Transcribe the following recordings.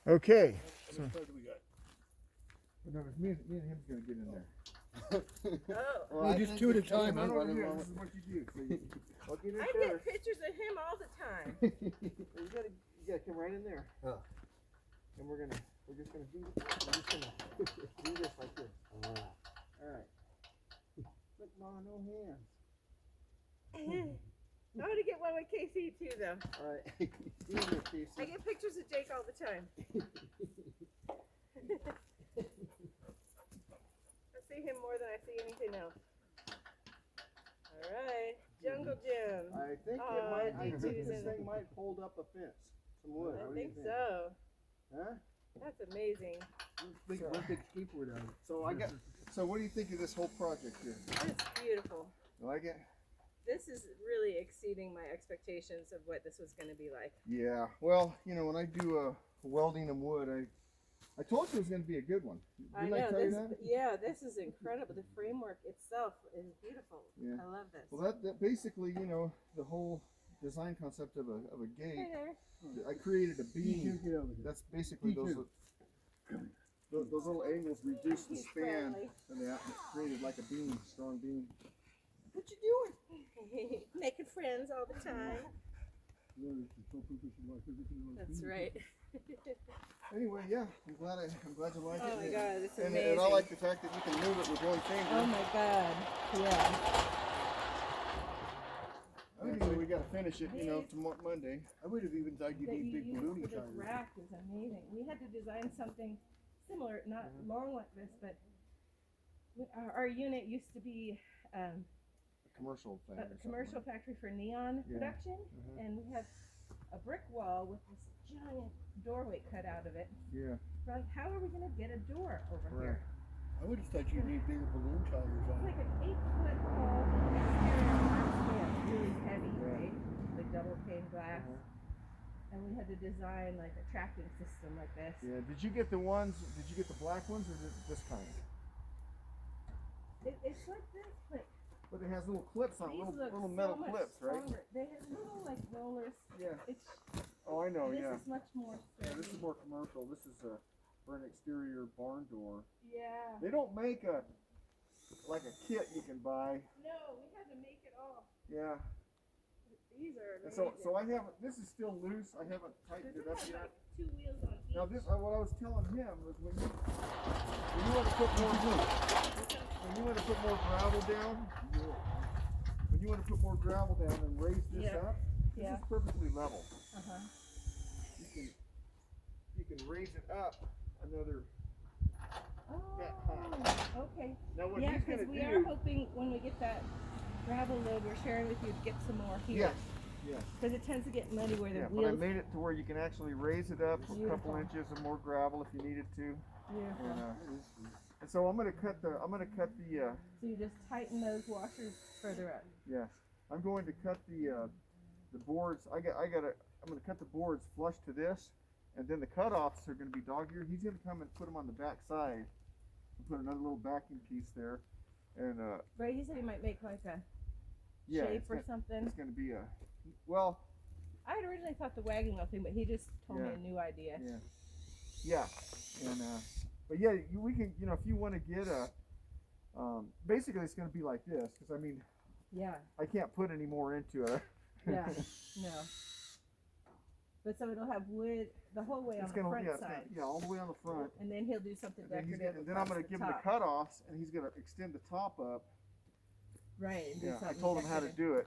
Okay. How So, much time do we got? no, me and him's gonna get in there. Oh. Well, just two at a time. Run I'm over running here. along. This is what you do. So I'll get in I first. get pictures of him all the time. you gotta come right in there. Oh. And we're just gonna do this like this. All right. Look, Mama, no hands. I want to get one with KC too, though. All right. See you there, Casey. I get pictures of Jake all the time. I see him more than I see anything else. All right, Jungle Jim. I think I this thing might hold up a fence. Some wood. I think so. Huh? That's amazing. Big skateboard out. So what do you think of this whole project here? It's beautiful. You like it? This is really exceeding my expectations of what this was going to be like. Yeah. Well, when I do welding and wood, I told you it was going to be a good one. Didn't I tell you that? Yeah, this is incredible. The framework itself is beautiful. Yeah. I love this. Well, that basically, the whole design concept of a gate. Hey there. I created a beam. Get over here. That's basically those little angles reduce the He's span, friendly. and that created like a beam, strong beam. What you doing? Making friends all the time. That's right. Anyway, yeah, I'm glad you like it. Oh my God, it's and, amazing. and I like the fact that you can move it with one finger. Oh my God, yeah. So we got to finish it, tomorrow Monday. I would have even thought you'd That need you big use balloon for this tires. rack is amazing. We had to design something similar, not long like this, but our unit used to be Commercial thing. a commercial factory for neon Yeah. production, and we had a brick wall with this giant doorway cut out of it. Yeah. We're like, how are we going to get a door over here? I would have thought you'd need bigger balloon tires It's on like it. an 8-foot tall exterior, really heavy, Yeah. right? Like double pane glass. Uh-huh. And we had to design like a tracking system like this. Yeah. Did you get the black ones or this kind? It's like this, but But it has little clips on it, these look little so metal much clips, right? stronger. They have little like rollers. Yeah. It's Oh, I know, this yeah. is much more Yeah, sturdy. this is more commercial. This is for an exterior barn door. Yeah. They don't make a kit you can buy. No, we had to make it all. Yeah. These are And amazing. so I haven't. This is still loose. I haven't tightened Does it up have yet. like 2 wheels on each? Now this, what I was telling him was when you want to put more gravel down, and raise this Yeah. up, this Yeah. is perfectly level. Uh-huh. You can raise it up another. Oh, okay. Now what Yeah, he's gonna because we do? are hoping when we get that gravel load we're sharing with you to get some more here. Yes. Yes. Because it tends to get muddy where the Yeah, but I wheels. made it to where you can actually raise it up a couple Beautiful. inches of more gravel if you needed to. Beautiful. And so I'm gonna cut the So you just tighten those washers further up. yes. I'm going to cut the boards. I'm gonna cut the boards flush to this, and then the cutoffs are gonna be dog-eared. He's gonna come and put them on the back side and put another little backing piece there, and Right, he said he might make like a yeah, shape or something. it's gonna be a well, I had originally thought the wagon wheel thing, but he just told me Yeah. a new idea. yeah, and but yeah, we can if you want to get a basically it's gonna be like this because I mean Yeah, I can't put any more into it. yeah, no. But so it'll have wood the whole way on It's the gonna front yeah, side. all the way on the front. And then he'll do something And then, decorative. and then I'm going to across give him the top. cutoffs, and he's going to extend the top up. Right. And do Yeah, I something told him how to decorative. do it,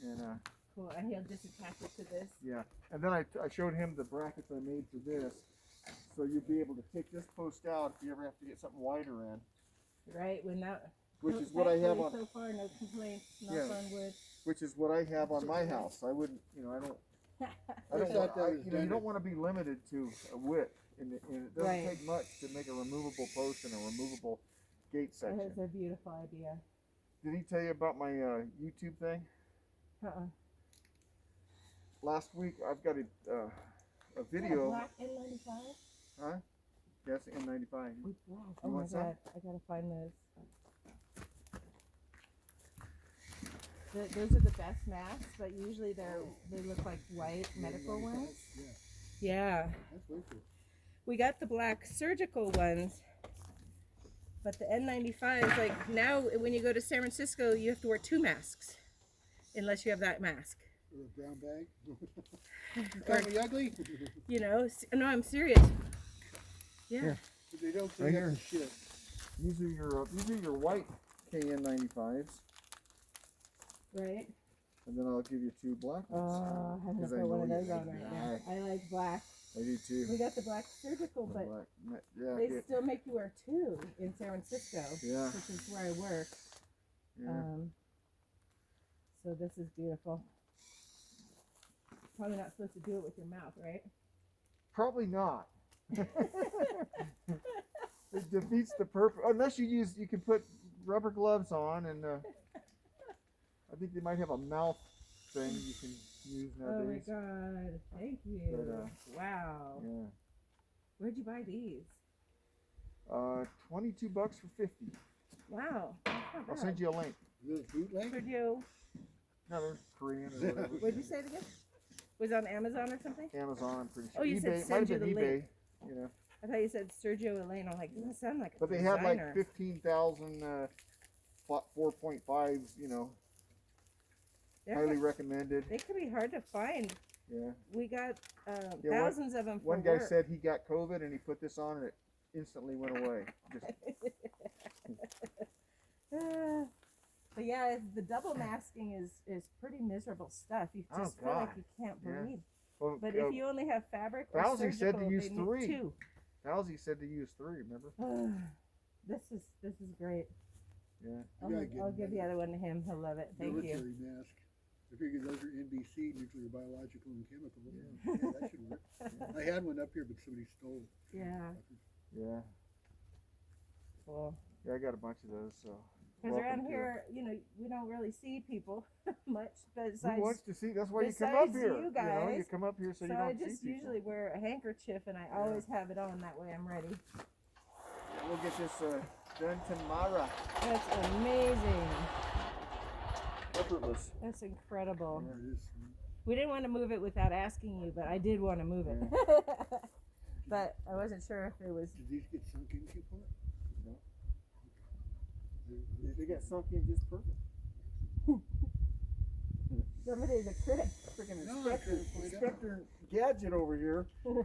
and Cool. And he'll just attach it to this. yeah, and then I showed him the brackets I made for this, so you'll be able to take this post out if you ever have to get something wider in, Right. When that. which is what I have thankfully on, So far, no complaints. Knock Yeah. on wood. which is what I have on my house. I wouldn't, I don't thought that was you done don't want to be limited to a width, and it doesn't Right. take much to make a removable post and a removable gate section. That's a beautiful idea. Did he tell you about my YouTube thing? Last week I've got a video. Black N95. Huh? Yes, N95. Oh my want some? God! I gotta find those. Those are the best masks, but usually they look like white medical ones. Yeah. That's way cool. we got the black surgical ones, but the N95s, like now when you go to San Francisco, you have to wear 2 masks, unless you have that mask. Or a brown bag. You call me ugly? You know, no, I'm serious. Yeah. But they don't Right clean here. up the shit. These are your white KN95s, Right. and then I'll give you 2 black ones. Oh, I have 'Cause I got one of know those you on like right now. black. I like black. I do too. We got the black surgical, but Black. Yeah, they still make you wear 2 in San Francisco, Yeah. which is where I work. yeah. So this is beautiful. Probably not supposed to do it with your mouth, right? Probably not. It defeats the purpose. Unless you can put rubber gloves on, and I think they might have a mouth thing you can use Oh my nowadays. god, thank you. But, Wow. Yeah. Where'd you buy these? $22 for 50. Wow. That's not I'll bad. send you a link. Little bootleg? Where'd you, No, they're Korean or whatever. what'd you say it again? Was it on Amazon or something? Amazon, I'm pretty sure. Oh, you eBay, said it might send have you been the eBay. link. You know, I thought you said Sergio Elaine. I'm like, doesn't that sound like a but they designer. had like 15,000 4.5s. You know, They're highly hard- recommended. They could be hard to find. Yeah. We got Yeah, thousands of them for One guy work. said he got COVID and he put this on and it instantly went away. Just, But yeah, the double masking is pretty miserable stuff. You Oh, just feel like God. you can't Yeah. breathe. well, But if you only have fabric or Fauci said surgical, to use they need 3. 2. Fauci said to use 3. Remember? This is great. Yeah. I'll give the other one to him. He'll love it. Thank you. Military mask. I figured those are NBC, nuclear, biological, and chemical. Yeah, that should work. I had one up here, but somebody stole it. Yeah. Yeah. Cool. Yeah. I got a bunch of those. So. Because welcome around to here, you know, we don't really see people much it. besides. Who wants to see? That's why you come up besides here. you know, guys. you come up here so you So don't I see just people. usually wear a handkerchief, and I always have it on. That way, I'm ready. We'll get this done tomorrow. That's amazing. Effortless. That's incredible. Or it is, We didn't want to move it without asking you, but I did want to move it. But I wasn't sure if it was. Did these get sunk into for it? No. They- They got sunk in just perfect. Somebody's a critic. Freaking No, I couldn't find out. Inspector Gadget over here. No,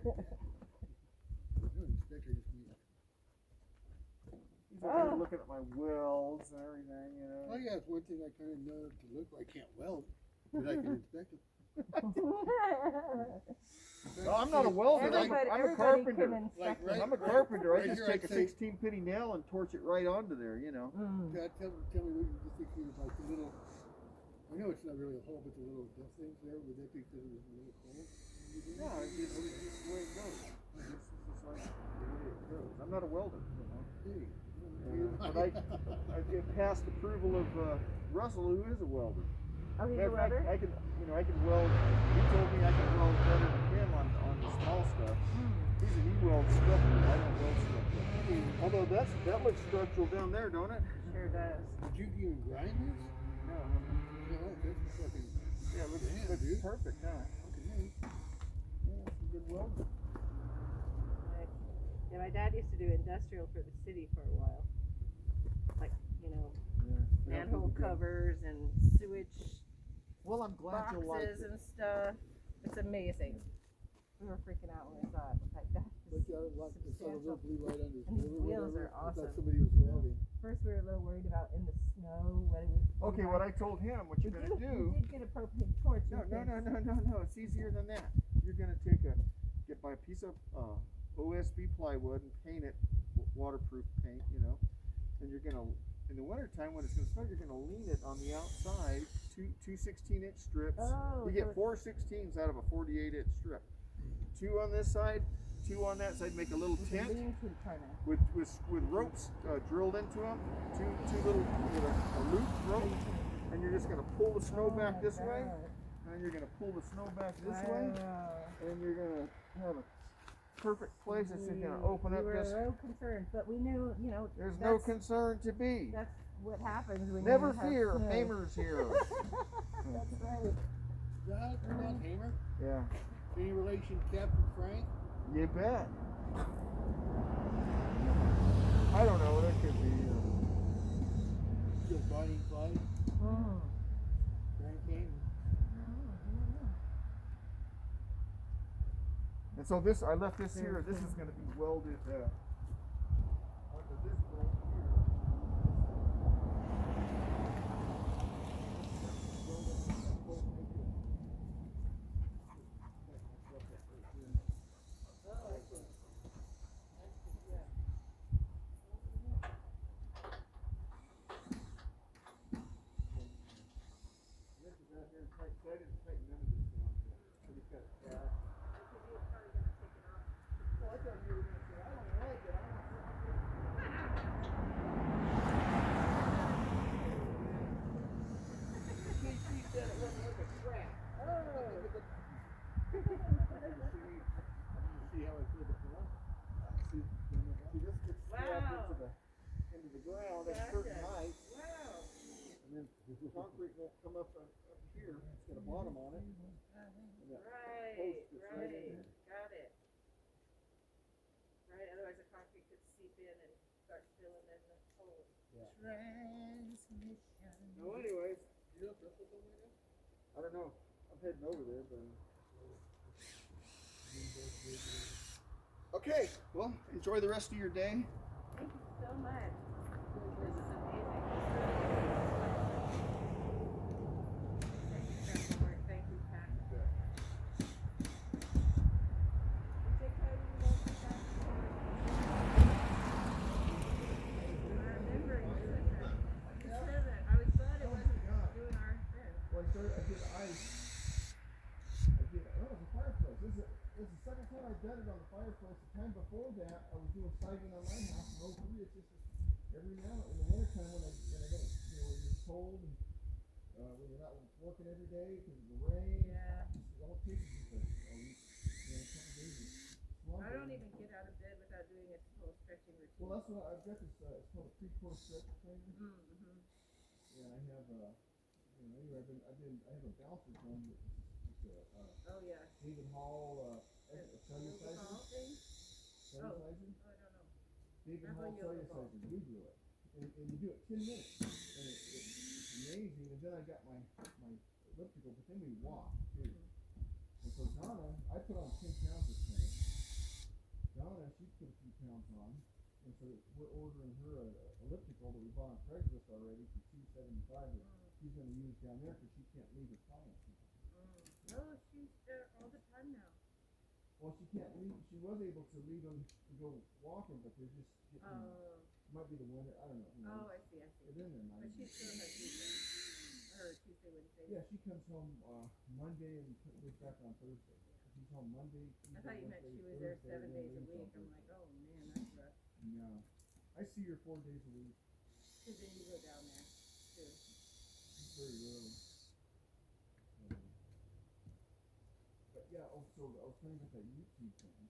inspector just means- He's over here looking at my welds and everything, you know. Oh yeah, it's one thing I kind of know to look like. I can't weld, but I can inspect it. No, I'm not a welder. Everybody, I'm a everybody carpenter. can inspect Like, it. right- I'm a carpenter. I right just here take I'd a say- 16 penny nail and torch it right onto there, you know. Mm. God, tell me what you think of like the little. I know it's not really a hole, but the little death things there. Would that be because it was a little cold? No, it's just the way it goes. It's just like the way it goes. I'm not a welder, you know. Hey, But I get past approval of Russell, who is a welder. Oh, he's Matter a of fact, welder? I can weld. He told me I can weld better than him on the small stuff. He welds structural. I don't weld structural. Although that looks structural down there, don't it? Sure does. Did you even grind this? No. No, that's fucking. Yeah, it looks, Damn, looks dude. perfect, huh? Fucking neat. Yeah, some good welding. Yeah, my dad used to do industrial for the city for a while. Like, you know, Yeah. manhole covers and sewage Well, I'm glad you like boxes it. and stuff. It's amazing. We were freaking out when we saw it. Like, that Look is out, like the sun of substantial. blue light under his And these wheel or wheels whatever. are I awesome. thought somebody was welding. First, we were a little worried about in the snow, what it was. Okay, what I told him, what you're gonna We do. did get a propane torch. No, in no, case. no. It's easier than that. You're gonna buy a piece of OSB plywood and paint it waterproof paint, you know. And you're gonna, in the wintertime when it's gonna start, you're gonna lean it on the outside, two 16-inch strips. Oh, You so get 4 16s out of a 48-inch strip. 2 on this side, 2 on that side. Make a little it's a tent lean-to kinda. with ropes drilled into them. Two little a loop rope, and you're just gonna pull the snow back this way. And then you're going to pull the snow back this way, and you're going to have a perfect place that's just going to open up We were this. a little concerned, but we knew, you know, There's no concern to be. that's what happens when Never you have fear, snow. Hamer's here. That's right. That Hamer? Yeah, Any relation to Captain Frank? you bet. I don't know. That could be. Just Bonnie and Clyde, Oh. Grand Canyon. And so this, I left this here. This is going to be welded onto this bolt here. See how I feel the front? See, this gets scrapped into the ground at a certain height, Wow. and then concrete won't come up here. It's got a bottom on it. And that Right, post gets right in there. got it. Right, otherwise the concrete could seep in and start filling in the hole. Yeah. Transmission. No, anyways, You know if Russell's over there? I don't know. I'm heading over there, but. Okay, well, enjoy the rest of your day. Thank you so much. This is amazing. Thank you, Pat. Thank you, Pat. I was glad it wasn't doing our thing. Well, so I did ice. Oh, it's a fireplace. This is the second time I've done it on the fireplace. The time before that, I was doing siding on my house. And hopefully it's just every now in the wintertime when I get, when it's cold and when you're not working every day because of the rain. Yeah. It don't take you just a week, a couple days. I don't even get out of bed without doing a little stretching routine. Well, that's what I've got this. It's called a pre-core stretch trainer. Mm-hmm. And I have anyway, I have a bouncer drum that Oh yeah. David Hall cellulosizer. Hall thing? Cellulosizer. Oh, I don't know. David Not Hall on yoga ball. cellulosizer. You do it, and you do it 10 minutes, and it's amazing. And then I got my elliptical, but then we walk too. And so Donna, I put on 10 pounds this morning. Donna, she put a few pounds on, and so we're ordering her a elliptical that we bought on Craigslist already for $275 that she's going to use down there because she can't leave her clients. No, she's there all the time now. Well, she can't leave. She was able to leave them to go walking, but they're just getting. Might be the winter. I don't know. Oh, I see. They're in there, But she still has Tuesday. Or Tuesday, Wednesday. Yeah, she comes home Monday and goes back on Thursday. She's home Monday. Tuesday, I thought you meant Wednesday, she was there Thursday, 7 and then days a leaves on week. I'm Thursday. like, oh man, that's rough. No, I see her 4 days a week. Because then you go down there too. Very rarely. But yeah, so I was telling you about that YouTube thing.